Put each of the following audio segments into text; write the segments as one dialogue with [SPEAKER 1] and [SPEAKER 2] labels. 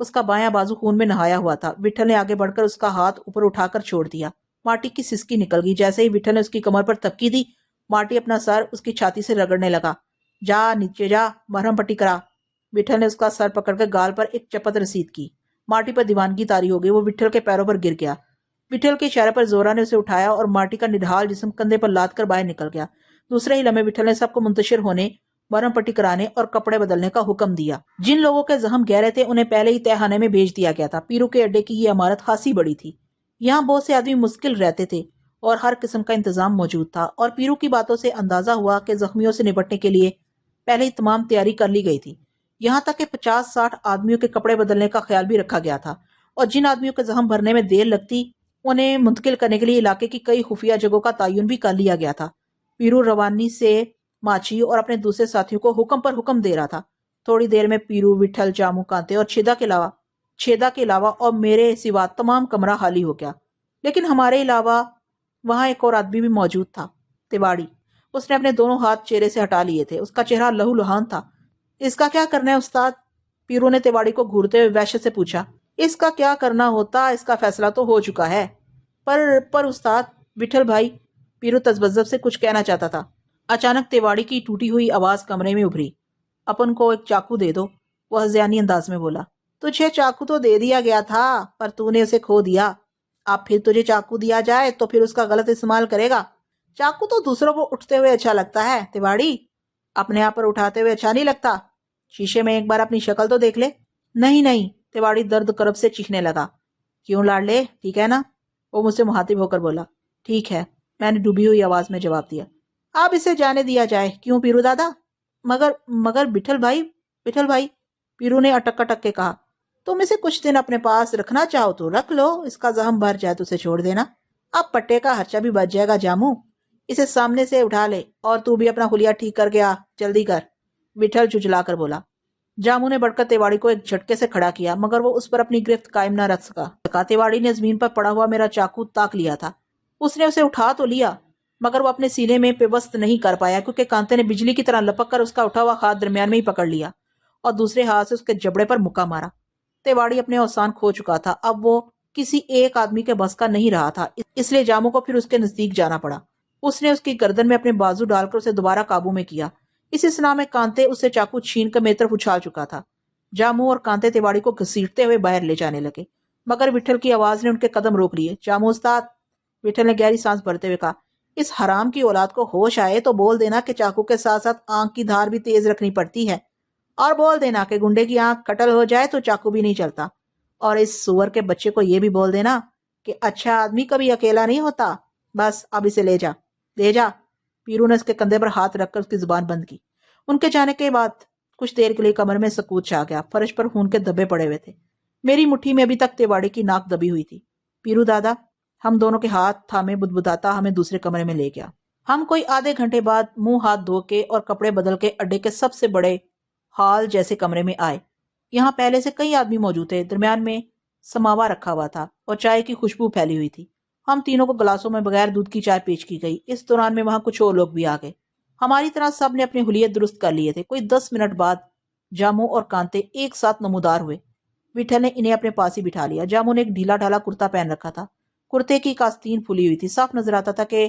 [SPEAKER 1] اس کا بایاں بازو خون میں نہایا ہوا تھا۔ وٹھل نے آگے بڑھ کر اس کا ہاتھ اوپر اٹھا کر چھوڑ دیا۔ مارٹی کی سسکی نکل گئی۔ جیسے ہی وٹھل نے اس کی کمر پر تھپکی دی، مارٹی اپنا سر اس کی چھاتی سے رگڑنے لگا۔ جا نیچے جا، مرہم پٹی کرا۔ وٹھل نے اس کا سر پکڑ کر گال پر ایک چپت رسید کی۔ مارٹی پر دیوانگی طاری ہو گئی۔ وہ وٹھل کے پیروں پر گر گیا۔ وٹھل کے اشارے پر زورا نے اسے اٹھایا اور مارٹی کا نڈھال جسم کندھے پر لاد کر باہر نکل گیا۔ دوسرے ہی لمحے وٹھل نے سب کو منتشر ہونے، مرہم پٹی کرانے اور کپڑے بدلنے کا حکم دیا۔ جن لوگوں کے زخم گہرے تھے انہیں پہلے ہی تہہ خانے میں بھیج دیا گیا تھا۔ پیرو کے اڈے کی یہ عمارت خاصی بڑی تھی۔ یہاں بہت سے آدمی مشکل رہتے تھے اور ہر قسم کا انتظام موجود تھا، اور پیرو کی باتوں سے اندازہ ہوا کہ زخمیوں سے نپٹنے کے لیے پہلے ہی تمام تیاری کر لی گئی تھی۔ یہاں تک کہ 50-60 آدمیوں کے کپڑے بدلنے کا خیال بھی رکھا گیا تھا، اور جن آدمیوں کے زخم بھرنے میں دیر لگتی انہیں منتقل کرنے کے لیے علاقے کی کئی خفیہ جگہوں کا تعین بھی کر لیا گیا تھا۔ پیرو روانی سے ماچی اور اپنے دوسرے ساتھیوں کو حکم پر حکم دے رہا تھا۔ تھوڑی دیر میں پیرو، وٹھل، جامو، کانتے اور چھیدا کے علاوہ اور میرے سوا تمام کمرہ خالی ہو گیا۔ لیکن ہمارے علاوہ وہاں ایک اور آدمی بھی موجود تھا، تیواڑی۔ اس نے اپنے دونوں ہاتھ چہرے سے ہٹا لیے تھے۔ اس کا چہرہ لہو لہان تھا۔ اس کا کیا کرنا ہے استاد؟ پیرو نے تیواڑی کو گھورتے ہوئے وحشت سے پوچھا۔ اس کا کیا کرنا ہوتا؟ اس کا فیصلہ تو ہو چکا ہے۔ پر استاد، وٹھل بھائی، پیرو تذبذب سے کچھ کہنا چاہتا تھا۔ اچانک تیواڑی کی ٹوٹی ہوئی آواز کمرے میں ابھری۔ اپن کو ایک چاقو دے دو، وہ ہذیانی انداز میں بولا۔ تجھے چاقو تو دے دیا گیا تھا، پر تو نے اسے کھو دیا۔ اب پھر تجھے چاقو دیا جائے تو پھر اس کا غلط استعمال کرے گا۔ چاقو تو دوسروں کو اٹھتے ہوئے اچھا لگتا ہے تیواڑی، اپنے آپ پر اٹھاتے ہوئے اچھا نہیں لگتا۔ شیشے میں ایک بار اپنی شکل تو دیکھ لے۔ نہیں، تیواڑی درد کرب سے چیخنے لگا۔ کیوں لاڈلے، ٹھیک ہے نا؟ وہ مجھ سے مخاطب ہو کر بولا۔ ٹھیک ہے، میں نے ڈوبی ہوئی آواز میں جواب دیا۔ اب اسے جانے دیا جائے۔ کیوں پیرو دادا؟ مگر وٹھل بھائی، پیرو نے اٹک اٹک کے کہا۔ تم اسے کچھ دن اپنے پاس رکھنا چاہو تو رکھ لو، اس کا زخم بھر جائے تو اسے چھوڑ دینا۔ اب پٹے کا خرچہ بھی بچ جائے گا۔ جامو، اسے سامنے سے اٹھا لے، اور تو بھی اپنا خلیہ ٹھیک کر کے آ، جلدی کر، وٹھل جھجلا کر بولا۔ جامو نے بڑھ کر تیواڑی کو ایک جھٹکے سے کھڑا کیا، مگر وہ اس پر اپنی گرفت قائم نہ رکھ سکا۔ تیواڑی نے زمین پر پڑا ہوا میرا چاقو تاک لیا تھا۔ اس نے اسے اٹھا تو لیا، مگر وہ اپنے سینے میں پیوست نہیں کر پایا، کیونکہ کانتے نے بجلی کی طرح لپک کر اس کا اٹھا ہوا ہاتھ درمیان میں ہی پکڑ لیا اور دوسرے ہاتھ سے اس کے جبڑے پر مکہ مارا۔ تیواڑی اپنے اوسان کھو چکا تھا۔ اب وہ کسی ایک آدمی کے بس کا نہیں رہا تھا، اس لیے جامو کو پھر اس کے نزدیک جانا پڑا۔ اس نے اس کی گردن میں اپنے بازو ڈال کر اسے دوبارہ قابو میں کیا۔ اس اثنا میں کانتے اس سے چاقو چھین کر میری طرف اچھال چکا تھا۔ جامو اور کانتے تیواڑی کو گھسیٹتے ہوئے باہر لے جانے لگے، مگر وٹھل کی آواز نے ان کے قدم روک لیے۔ جامو استاد، وٹھل نے گہری سانس بھرتے ہوئے کہا، اس حرام کی اولاد کو ہوش آئے تو بول دینا کہ چاقو کے ساتھ ساتھ آنکھ کی دھار بھی تیز رکھنی پڑتی ہے، اور بول دینا کہ گنڈے کی آنکھ کٹل ہو جائے تو چاقو بھی نہیں چلتا، اور اس سور کے بچے کو یہ بھی بول دینا کہ اچھا آدمی کبھی اکیلا نہیں ہوتا۔ بس اب اسے لے جا۔ پیرو نے اس کے کندھے پر ہاتھ رکھ کر اس کی زبان بند کی۔ ان کے جانے کے بعد کچھ دیر کے لیے کمر میں سکوت چھا گیا۔ فرش پر خون کے دھبے پڑے ہوئے تھے۔ میری مٹھی میں ابھی تک تیواڑی کی ناک دبی ہوئی تھی۔ پیرو دادا ہم دونوں کے ہاتھ تھامے بدبداتا ہمیں دوسرے کمرے میں لے گیا۔ ہم کوئی آدھے گھنٹے بعد منہ ہاتھ دھو کے اور کپڑے بدل کے اڈے کے سب سے بڑے ہال جیسے کمرے میں آئے۔ یہاں پہلے سے کئی آدمی موجود تھے۔ درمیان میں سماوا رکھا ہوا تھا اور چائے کی خوشبو پھیلی ہوئی تھی۔ ہم تینوں کو گلاسوں میں بغیر دودھ کی چائے پیش کی گئی۔ اس دوران میں وہاں کچھ اور لوگ بھی آ گئے۔ ہماری طرح سب نے اپنے حلیے درست کر لیے تھے۔ کوئی 10 منٹ بعد جامو اور کانتے ایک ساتھ نمودار ہوئے۔ وٹھل نے انہیں اپنے پاس ہی بٹھا لیا۔ جامو نے ایک ڈھیلا ڈھالا کرتا پہن رکھا تھا۔ کرتے کی ایک آستین پھلی ہوئی تھی، صاف نظر آتا تھا کہ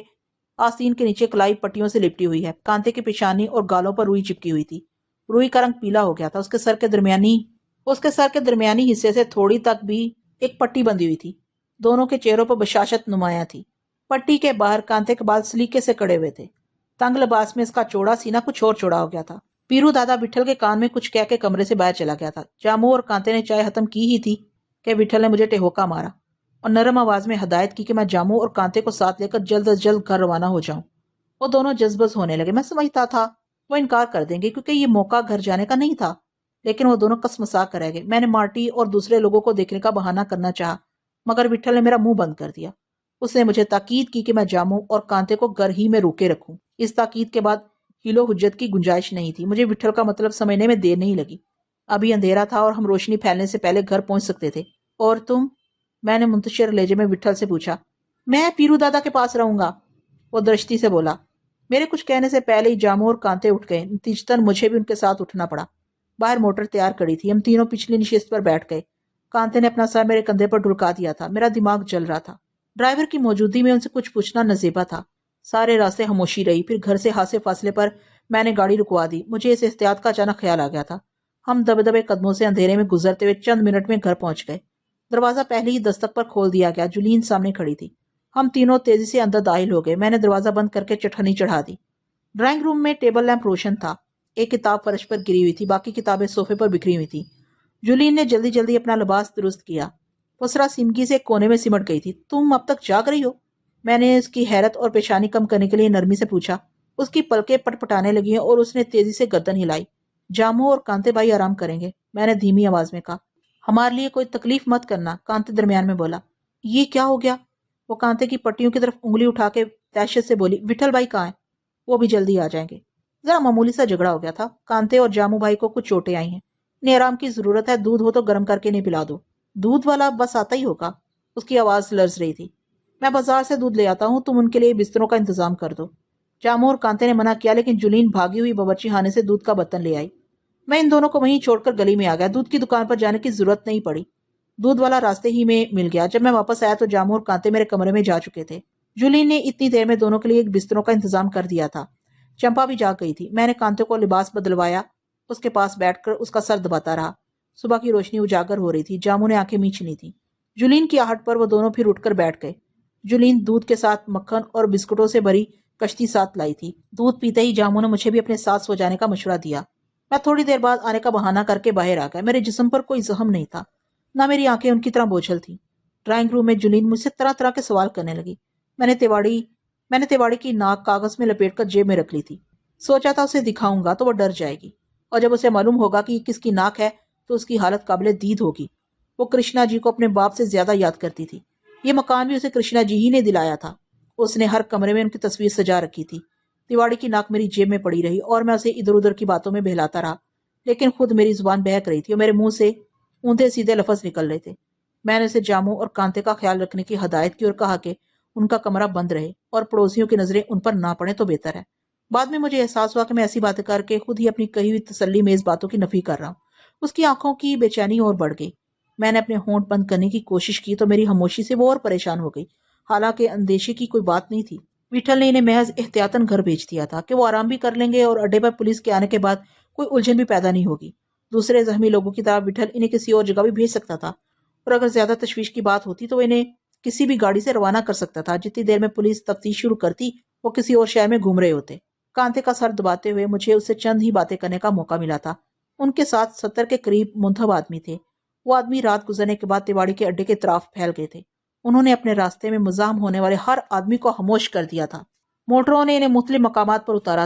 [SPEAKER 1] آستین کے نیچے کلائی پٹیوں سے لپٹی ہوئی ہے۔ کانتے کی پیشانی اور گالوں پر روئی چپکی ہوئی تھی۔ روئی کا رنگ پیلا ہو گیا تھا۔ اس کے سر کے درمیانی حصے سے تھوڑی تک بھی ایک پٹی بندھی ہوئی تھی۔ دونوں کے چہروں پر بشاشت نمایاں تھی۔ پٹی کے باہر کانتے کے بال سلیقے سے کڑے ہوئے تھے۔ تنگ لباس میں اس کا چوڑا سینہ کچھ اور چوڑا ہو گیا تھا۔ پیرو دادا وٹھل کے کان میں کچھ کہہ کے کمرے سے باہر چلا گیا تھا۔ جامو اور کانتے نے چائے ختم کی ہی تھی کہ وٹھل نے مجھے ٹہوکا مارا اور نرم آواز میں ہدایت کی کہ میں جامو اور کانتے کو ساتھ لے کر جلد از جلد گھر روانہ ہو جاؤں۔ وہ دونوں جذبز ہونے لگے۔ میں سمجھتا تھا وہ انکار کر دیں گے کیونکہ یہ موقع گھر جانے کا نہیں تھا، لیکن وہ دونوں کسمسا کر رہ گئے۔ میں نے مارٹی اور دوسرے لوگوں کو دیکھنے کا بہانہ کرنا چاہا، مگر وٹھل نے میرا منہ بند کر دیا۔ اس نے مجھے تاکید کی کہ میں جامو اور کانتے کو گھر ہی میں روکے رکھوں۔ اس تاکید کے بعد ہیلو حجت کی گنجائش نہیں تھی۔ مجھے وٹھل کا مطلب سمجھنے میں دیر نہیں لگی۔ ابھی اندھیرا تھا اور ہم روشنی پھیلنے سے پہلے گھر پہنچ سکتے تھے۔ اور تم؟ میں نے منتشر لہجے میں وٹھل سے پوچھا۔ میں پیرو دادا کے پاس رہوں گا، وہ درشتی سے بولا۔ میرے کچھ کہنے سے پہلے ہی جامو اور کانتے اٹھ گئے۔ نتیجتاً مجھے بھی ان کے ساتھ اٹھنا پڑا۔ باہر موٹر تیار کڑی تھی۔ ہم تینوں پچھلی نشست پر بیٹھ گئے۔ کانتے نے اپنا سر میرے کندھے پر ڈھلکا دیا تھا. میرا دماغ جل رہا تھا. ڈرائیور کی موجودگی میں ان سے کچھ پوچھنا نزیبا تھا. سارے راستے خاموشی رہی. پھر گھر سے ہاتھ سے فاصلے پر میں نے گاڑی رکوا دی. مجھے اس احتیاط کا اچانک خیال آ گیا تھا. ہم دبے دبے قدموں سے اندھیرے میں گزرتے ہوئے چند منٹ میں گھر پہنچ گئے. دروازہ پہلی ہی دستک پر کھول دیا گیا. جولین سامنے کھڑی تھی. ہم تینوں تیزی سے اندر داخل ہو گئے. میں نے دروازہ بند کر کے چٹھنی چڑھا دی. ڈرائنگ روم میں ٹیبل لیمپ روشن تھا. ایک کتاب فرش پر گری ہوئی تھی. باقی کتابیں صوفے پر بکھری ہوئی تھی. جولین نے جلدی جلدی اپنا لباس درست کیا. پسرا سیمگی سے کونے میں سمٹ گئی تھی. تم اب تک جاگ رہی ہو؟ میں نے اس کی حیرت اور پیشانی کم کرنے کے لیے نرمی سے پوچھا. اس کی پلکیں پٹ پٹانے لگی اور اس نے تیزی سے گردن ہلائی. جامو اور کانتے بھائی آرام کریں گے، میں نے دھیمی آواز میں کہا. ہمارے لیے کوئی تکلیف مت کرنا، کانتے درمیان میں بولا. یہ کیا ہو گیا؟ وہ کانتے کی پٹیوں کی طرف انگلی اٹھا کے دہشت سے بولی. وٹھل بھائی کہاں ہیں؟ وہ بھی جلدی آ جائیں گے. ذرا معمولی سا جھگڑا ہو گیا تھا. کانتے اور جامو بھائی کو کچھ چوٹیں آئی ہیں. انہیں آرام کی ضرورت ہے. دودھ ہو تو گرم کر کے انہیں پلا دو. دودھ والا بس آتا ہی ہوگا. اس کی آواز لرز رہی تھی. میں بازار سے دودھ لے آتا ہوں، تم ان کے لیے بستروں کا انتظام کر دو. جامو اور کانتے نے منع کیا، لیکن جولین بھاگی ہوئی باورچی خانے سے دودھ کا برتن لے آئی. میں ان دونوں کو وہیں چھوڑ کر گلی میں آ گیا. دودھ کی دکان پر جانے کی ضرورت نہیں پڑی. دودھ والا راستے ہی میں مل گیا. جب میں واپس آیا تو جامو اور کانتے میرے کمرے میں جا چکے تھے. جولین نے اتنی دیر میں دونوں کے لیے ایک بستروں کا انتظام کر دیا تھا. چمپا بھی جاگ گئی تھی. میں نے کانتے کو لباس بدلوایا. اس کے پاس بیٹھ کر اس کا سر دباتا رہا. صبح کی روشنی اجاگر ہو رہی تھی. جامو نے آنکھیں میچنی تھی. جولین کی آہٹ پر وہ دونوں پھر اٹھ کر بیٹھ گئے. جولین دودھ کے ساتھ مکھن اور بسکٹوں سے بھری کشتی ساتھ لائی تھی. دودھ پیتے ہی جامو نے مجھے بھی اپنے ساتھ سو جانے کا مشورہ دیا. میں تھوڑی دیر بعد آنے کا بہانہ کر کے باہر آ گیا. میرے جسم پر کوئی زخم نہیں تھا، نہ میری آنکھیں ان کی طرح بوجھل تھیں. ڈرائنگ روم میں جولین مجھ سے طرح طرح کے سوال کرنے لگی. میں نے تیواڑی کی ناک کاغذ میں لپیٹ کر جیب میں رکھ لی تھی. سوچا تھا اسے دکھاؤں گا تو وہ ڈر جائے گی، اور جب اسے معلوم ہوگا کہ یہ کس کی ناک ہے تو اس کی حالت قابل دید ہوگی. وہ کرشنا جی کو اپنے باپ سے زیادہ یاد کرتی تھی. یہ مکان بھی اسے کرشنا جی ہی نے دلایا تھا. اس نے ہر کمرے میں ان کی تصویر سجا رکھی تھی. تیواڑی کی ناک میری جیب میں پڑی رہی اور میں اسے ادھر ادھر کی باتوں میں بہلاتا رہا، لیکن خود میری زبان بہک رہی تھی اور میرے منہ سے اونھے سیدھے لفظ نکل رہے تھے. میں نے اسے جامو اور کانتے کا خیال رکھنے کی ہدایت کی اور کہا کہ ان کا کمرہ بند رہے اور پڑوسیوں کی نظریں ان پر نہ پڑیں تو بہتر ہے. بعد میں مجھے احساس ہوا کہ میں ایسی باتیں کر کے خود ہی اپنی کہی ہوئی تسلی میز باتوں کی نفی کر رہا ہوں. اس کی آنکھوں کی بے چینی اور بڑھ گئی. میں نے اپنے ہونٹ بند کرنے کی کوشش کی تو میری خاموشی سے وہ اور پریشان ہو گئی. حالانکہ اندیشے کی کوئی بات نہیں تھی. وٹھل نے انہیں محض احتیاطاً گھر بھیج دیا تھا کہ وہ آرام بھی کر لیں گے اور اڈے پر پولیس کے آنے کے بعد کوئی الجھن بھی پیدا نہیں ہوگی. دوسرے زخمی لوگوں کی طرح وٹھل انہیں کسی اور جگہ بھی بھیج سکتا تھا، اور اگر زیادہ تشویش کی بات ہوتی تو وہ انہیں کسی بھی گاڑی سے روانہ کر سکتا تھا. جتنی دیر میں پولیس تفتیش شروع کرتی وہ کسی اور شہر میں گھوم رہے ہوتے. کانتے کا سر دباتے ہوئے مجھے اس سے چند ہی باتیں کرنے کا موقع ملا تھا. ان کے ساتھ 70 کے قریب منتخب آدمی تھے. وہ آدمی رات گزرنے کے بعد تیواڑی کے اڈے کے اطراف پھیل گئے تھے. انہوں نے اپنے راستے میں مزاحم ہونے والے ہر آدمی کو خاموش کر دیا تھا. موٹروں نے انہیں مختلف مقامات پر اتارا.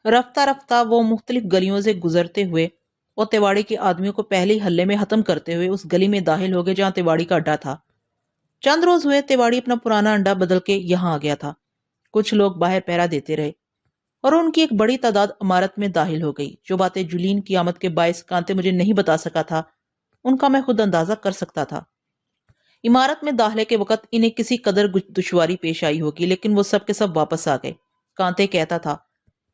[SPEAKER 1] رفتہ رفتہ وہ مختلف گلیوں سے گزرتے ہوئے اور تیواڑی کے آدمیوں کو پہلے حلے میں ختم کرتے ہوئے اس گلی میں داخل ہو گئے جہاں تیواڑی کا اڈا تھا. چند روز ہوئے تیواڑی اپنا پرانا انڈا بدل کے یہاں آ گیا تھا. کچھ لوگ باہر پہرا دیتے رہے اور ان کی ایک بڑی تعداد عمارت میں داخل ہو گئی. جو باتیں جولین کی آمد کے باعث کانتے مجھے نہیں بتا سکا تھا ان کا میں خود اندازہ کر سکتا تھا. عمارت میں داخلے کے وقت انہیں کسی قدر دشواری پیش آئی ہوگی، لیکن وہ سب کے سب واپس آ گئے. کانتے کہتا تھا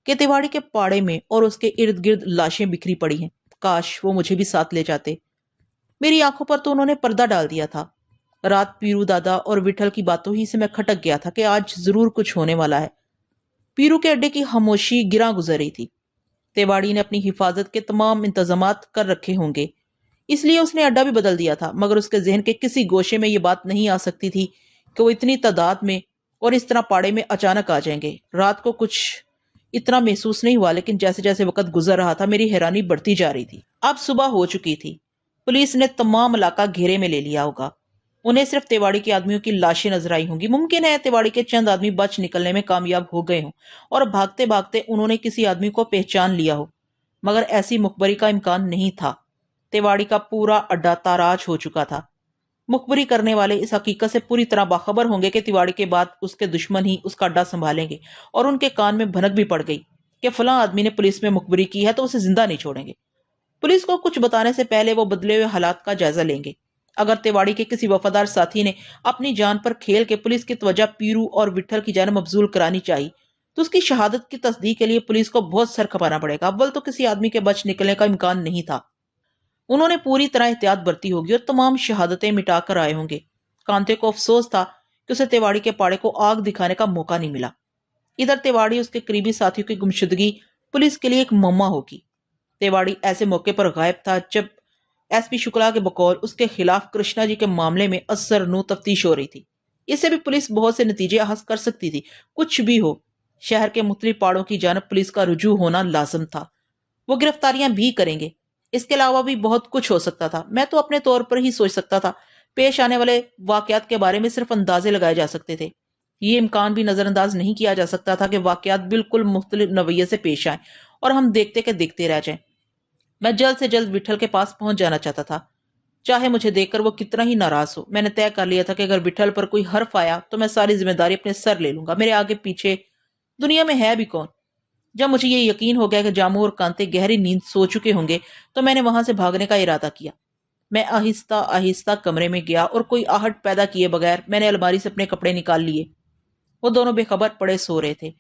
[SPEAKER 1] کہ تیواڑی کے پاڑے میں اور اس کے ارد گرد لاشیں بکھری پڑی ہیں. کاش وہ مجھے بھی ساتھ لے جاتے. میری آنکھوں پر تو انہوں نے پردہ ڈال دیا تھا. رات پیرو دادا اور وٹھل کی باتوں ہی سے میں کھٹک گیا تھا کہ آج ضرور کچھ ہونے والا ہے. پیرو کے اڈے کی خاموشی گراں گزر رہی تھی. تیواڑی نے اپنی حفاظت کے تمام انتظامات کر رکھے ہوں گے، اس لیے اس نے اڈا بھی بدل دیا تھا. مگر اس کے ذہن کے کسی گوشے میں یہ بات نہیں آ سکتی تھی کہ وہ اتنی تعداد میں اور اس طرح پاڑے میں اچانک آ جائیں گے. رات کو کچھ اتنا محسوس نہیں ہوا، لیکن جیسے جیسے وقت گزر رہا تھا میری حیرانی بڑھتی جا رہی تھی. اب صبح ہو چکی تھی. پولیس نے تمام علاقہ گھیرے میں لے لیا ہوگا. انہیں صرف تیواڑی کے آدمیوں کی لاشیں نظر آئی ہوں گی. ممکن ہے تیواڑی کے چند آدمی بچ نکلنے میں کامیاب ہو گئے ہوں اور بھاگتے بھاگتے انہوں نے کسی آدمی کو پہچان لیا ہو، مگر ایسی مخبری کا امکان نہیں تھا. تیواڑی کا پورا اڈا تاراج ہو چکا تھا. مخبری کرنے والے اس حقیقت سے پوری طرح باخبر ہوں گے کہ تیواڑی کے بعد اس کے دشمن ہی اس کا اڈا سنبھالیں گے، اور ان کے کان میں بھنک بھی پڑ گئی کہ فلاں آدمی نے پولیس میں مخبری کی ہے تو اسے زندہ نہیں چھوڑیں گے. پولیس کو کچھ بتانے سے پہلے وہ بدلے ہوئے حالات کا جائزہ لیں گے. اگر تیواڑی کے کسی وفادار ساتھی نے اپنی جان پر کھیل کے پولیس کی توجہ پیرو اور وٹھل کی جانب مبذول کرانی چاہیے تو اس کی شہادت کی تصدیق کے لیے پولیس کو بہت سر کھپانا پڑے گا. اول تو کسی آدمی کے بچ نکلنے کا امکان نہیں تھا. انہوں نے پوری طرح احتیاط برتی ہوگی اور تمام شہادتیں مٹا کر آئے ہوں گے۔ کانتے کو افسوس تھا کہ اسے تیواڑی کے پاڑے کو آگ دکھانے کا موقع نہیں ملا۔ ادھر تیواڑی اس کے قریبی ساتھیوں کی گمشدگی پولیس کے لیے ایک معمہ ہوگی۔ تیواڑی ایسے موقع پر غائب تھا جب ایس پی شکلا کے بقول اس کے خلاف کرشنا جی کے معاملے میں اثر نو تفتیش ہو رہی تھی۔ اس سے بھی پولیس بہت سے نتیجے اخذ کر سکتی تھی۔ کچھ بھی ہو، شہر کے مختلف پاڑوں کی جانب پولیس کا رجوع ہونا لازم تھا۔ وہ گرفتاریاں بھی کریں گے۔ اس کے علاوہ بھی بہت کچھ ہو سکتا تھا۔ میں تو اپنے طور پر ہی سوچ سکتا تھا۔ پیش آنے والے واقعات کے بارے میں صرف اندازے لگائے جا سکتے تھے۔ یہ امکان بھی نظر انداز نہیں کیا جا سکتا تھا کہ واقعات بالکل مختلف نوعیت سے پیش آئیں اور ہم دیکھتے کہ دیکھتے رہ جائیں۔ میں جلد سے جلد وٹھل کے پاس پہنچ جانا چاہتا تھا، چاہے مجھے دیکھ کر وہ کتنا ہی ناراض ہو۔ میں نے طے کر لیا تھا کہ اگر وٹھل پر کوئی حرف آیا تو میں ساری ذمہ داری اپنے سر لے لوں گا۔ میرے آگے پیچھے دنیا میں ہے بھی کون؟ جب مجھے یہ یقین ہو گیا کہ جامو اور کانتے گہری نیند سو چکے ہوں گے تو میں نے وہاں سے بھاگنے کا ارادہ کیا۔ میں آہستہ آہستہ کمرے میں گیا اور کوئی آہٹ پیدا کیے بغیر میں نے الماری سے اپنے کپڑے نکال لیے۔ وہ دونوں بے خبر پڑے سو رہے تھے۔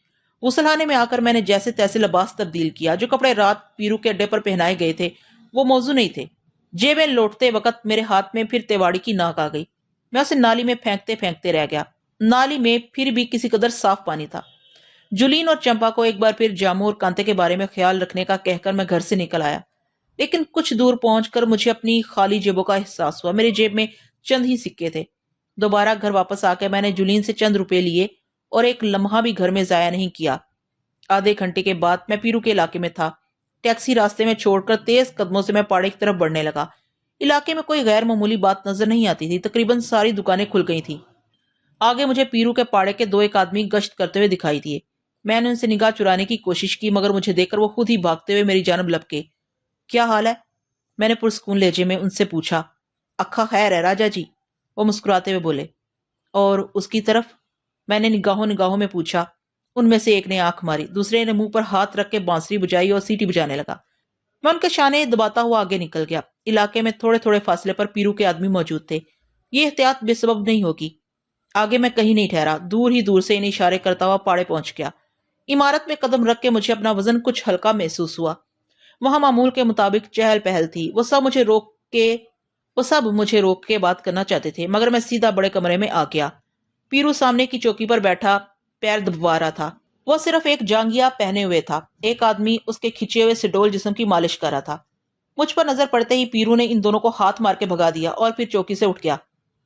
[SPEAKER 1] غسلخانے میں آ کر میں نے جیسے تیسے لباس تبدیل کیا۔ جو کپڑے رات پیرو کے اڈے پر پہنائے گئے تھے وہ موزوں نہیں تھے۔ جیبیں لوٹتے وقت میرے ہاتھ میں پھر تیواڑی کی ناک آ گئی۔ میں اسے نالی میں پھینکتے پھینکتے رہ گیا۔ نالی میں پھر بھی کسی قدر صاف پانی تھا۔ جولین اور چمپا کو ایک بار پھر جامو اور کانتے کے بارے میں خیال رکھنے کا کہہ کر میں گھر سے نکل آیا، لیکن کچھ دور پہنچ کر مجھے اپنی خالی جیبوں کا احساس ہوا۔ میری جیب میں چند ہی سکے تھے۔ دوبارہ گھر واپس آ کے میں نے جولین سے چند روپے لیے اور ایک لمحہ بھی گھر میں ضائع نہیں کیا۔ آدھے گھنٹے کے بعد میں پیرو کے علاقے میں تھا۔ ٹیکسی راستے میں چھوڑ کر تیز قدموں سے میں پاڑے کی طرف بڑھنے لگا۔ علاقے میں کوئی غیر معمولی بات نظر نہیں آتی تھی۔ تقریباً ساری دکانیں کھل گئی تھیں۔ آگے مجھے پیرو کے پاڑے کے دو ایک آدمی گشت کرتے ہوئے دکھائی دیے۔ میں نے ان سے نگاہ چرانے کی کوشش کی مگر مجھے دیکھ کر وہ خود ہی بھاگتے ہوئے میری جانب لپکے۔ کیا حال ہے؟ میں نے پرسکون لہجے میں ان سے پوچھا۔ اکھا خیر ہے راجا جی، وہ مسکراتے ہوئے بولے۔ اور اس کی طرف؟ میں نے نگاہوں میں پوچھا۔ ان میں سے ایک نے آنکھ ماری، دوسرے نے منہ پر ہاتھ رکھ کے بانسری بجائی اور سیٹی بجانے لگا۔ میں ان کے شانے دباتا ہوا آگے نکل گیا۔ علاقے میں تھوڑے تھوڑے فاصلے پر پیرو کے آدمی موجود تھے۔ یہ احتیاط بے سبب نہیں ہوگی۔ آگے میں کہیں نہیں ٹھہرا، دور ہی دور سے انہیں اشارے کرتا ہوا پاڑے پہنچ گیا۔ عمارت میں قدم رکھ کے مجھے اپنا وزن کچھ ہلکا محسوس ہوا۔ وہاں معمول کے مطابق چہل پہل تھی۔ وہ سب مجھے روک کے بات کرنا چاہتے تھے مگر میں سیدھا بڑے کمرے میں آ گیا۔ پیرو سامنے کی چوکی پر بیٹھا پیر دبوا رہا تھا۔ وہ صرف ایک جانگیا پہنے ہوئے تھا۔ ایک آدمی اس کے کھچے ہوئے سڈول جسم کی مالش کر رہا تھا۔ مجھ پر نظر پڑتے ہی پیرو نے ان دونوں کو ہاتھ مار کے بھگا دیا اور پھر چوکی سے اٹھ گیا۔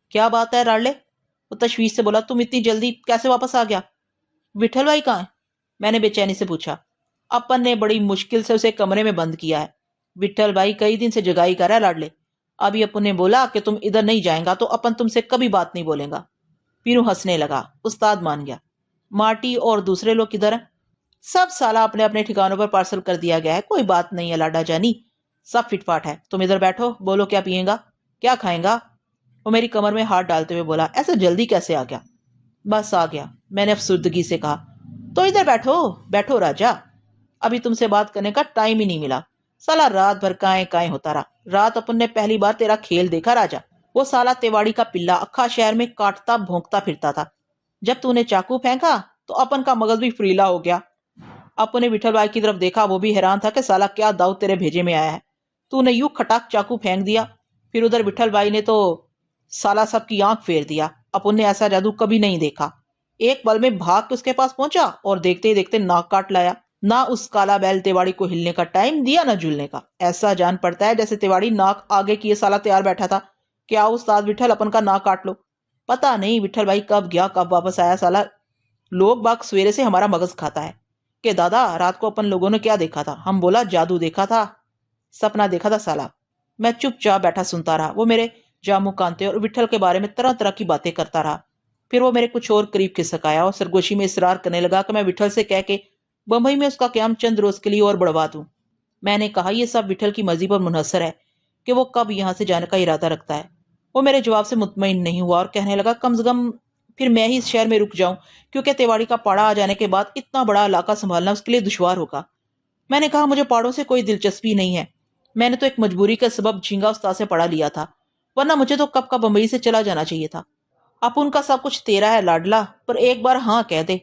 [SPEAKER 1] کیا بات ہے راڑلے؟ وہ تشویش سے بولا۔ تم اتنی جلدی کیسے واپس آ گیا؟ وٹھل بھائی کہاں ہے؟ میں نے بے چینی سے پوچھا۔ اپن نے بڑی مشکل سے اسے کمرے میں بند کیا ہے۔ وٹھل بھائی کئی دن سے جگائی کر رہا ہے لاڈلے۔ ابھی اپن نے بولا کہ تم ادھر نہیں جائیں گا تو اپن تم سے کبھی بات نہیں بولیں گا۔ پیرو ہنسنے لگا۔ استاد مان گیا۔ مارٹی اور دوسرے لوگ کدھر ہیں؟ سب سالہ اپنے اپنے ٹھکانوں پر پارسل کر دیا گیا ہے، کوئی بات نہیں ہے لاڈا جانی، سب فٹ فاٹ ہے۔ تم ادھر بیٹھو، بولو کیا پیئیں گا، کیا کھائیں گا؟ وہ میری کمر میں ہاتھ ڈالتے ہوئے بولا۔ ایسے جلدی کیسے آ گیا؟ بس آ گیا، میں نے افسردگی سے کہا۔ تو ادھر بیٹھو بیٹھو راجا، ابھی تم سے بات کرنے کا ٹائم ہی نہیں ملا۔ سالہ رات بھر کائیں ہوتا رہا۔ رات اپن نے پہلی بار تیرا کھیل دیکھا راجا۔ وہ سالہ تیواڑی کا پلا اکھا شہر میں کاٹتا بھونکتا پھرتا تھا۔ جب تو نے چاقو پھینکا تو اپن کا مغز بھی فریلا ہو گیا۔ اپن نے وٹھل بھائی کی طرف دیکھا، وہ بھی حیران تھا کہ سالہ کیا داؤ تیرے بھیجے میں آیا ہے۔ تو نے یوں کھٹاک چاقو پھینک دیا، پھر ادھر وٹھل بھائی نے تو سالہ سب کی آنکھ پھیر دیا۔ اپن نے ایسا جادو کبھی نہیں دیکھا۔ ایک پل میں بھاگ کے اس کے پاس پہنچا اور دیکھتے ہی دیکھتے ناک کاٹ لایا۔ نہ اس کالا بیل تیواڑی کو ہلنے کا ٹائم دیا نہ جھولنے کا۔ ایسا جان پڑتا ہے جیسے تیواڑی ناک آگے کیے سالہ تیار بیٹھا تھا کہ آؤ استاد وٹھل اپن کا ناک کاٹ لو۔ پتا نہیں وٹھل بھائی کب گیا کب واپس آیا۔ سالہ لوگ باغ سویرے سے ہمارا مغز کھاتا ہے کہ دادا رات کو اپن لوگوں نے کیا دیکھا تھا؟ ہم بولا جادو دیکھا تھا، سپنا دیکھا تھا سالہ۔ میں چپ چاپ بیٹھا سنتا رہا۔ وہ میرے جامو کانتے اور وٹھل کے بارے میں طرح طرح کی باتیں کرتا رہا۔ پھر وہ میرے کچھ اور قریب کھسک آیا اور سرگوشی میں اصرار کرنے لگا کہ میں وٹھل سے کہہ کے بمبئی میں اس کا قیام چند روز کے لیے اور بڑھوا دوں۔ میں نے کہا یہ سب وٹھل کی مرضی پر منحصر ہے کہ وہ کب یہاں سے جانے کا ارادہ رکھتا ہے۔ وہ میرے جواب سے مطمئن نہیں ہوا اور کہنے لگا کم از کم پھر میں ہی اس شہر میں رک جاؤں، کیونکہ تیواڑی کا پاڑا آ جانے کے بعد اتنا بڑا علاقہ سنبھالنا اس کے لیے دشوار ہوگا۔ میں نے کہا مجھے پاڑوں سے کوئی دلچسپی نہیں ہے، میں نے تو ایک مجبوری کا سبب جھینگا استاد سے پڑھا لیا تھا، ورنہ مجھے تو کب کا بمبئی سے چلا جانا چاہیے تھا۔ اب ان کا سب کچھ تیرا ہے لاڈلا، پر ایک بار ہاں کہہ دے،